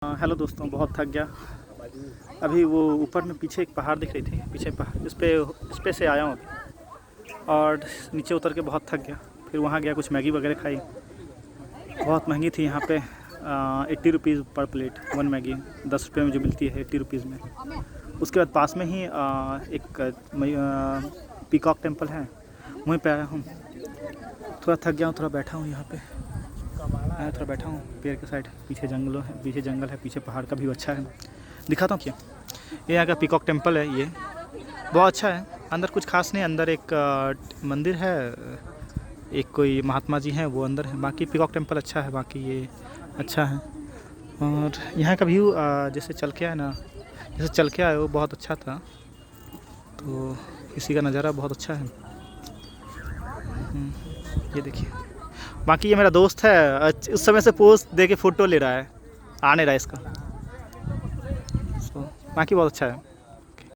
Hello दोस्तों, बहुत थक गया। अभी वो ऊपर में पीछे एक पहाड़ दिख रही थी, पीछे पहाड़ इस पे से आया हूँ अभी, और नीचे उतर के बहुत थक गया। फिर वहाँ गया, कुछ मैगी वगैरह खाई, बहुत महंगी थी यहाँ पे। 80 रुपीज़ पर प्लेट, 1 मैगी 10 रुपये में जो मिलती है 80 रुपीज़ में। उसके बाद पास में ही एक पीकॉक टेम्पल है, वहीं पे आया हूँ। थोड़ा थक गया हूँ, थोड़ा बैठा हूँ यहाँ पे, मैं थोड़ा बैठा हूँ पेड़ के साइड। पीछे जंगल है, पीछे पहाड़ का व्यू अच्छा है। दिखाता हूँ क्या, ये यहाँ का पीकॉक टेम्पल है। ये बहुत अच्छा है। अंदर कुछ खास नहीं, अंदर एक मंदिर है, एक कोई महात्मा जी हैं वो अंदर है। बाकी पीकॉक टेम्पल अच्छा है, बाकी ये अच्छा है। और यहाँ का व्यू जैसे चल के आए वो बहुत अच्छा था। तो इसी का नज़ारा बहुत अच्छा है। ये देखिए, बाकी ये मेरा दोस्त है, उस समय से पोज दे के फ़ोटो ले रहा है, आ नहीं रहा है इसका। बाकी बहुत अच्छा है।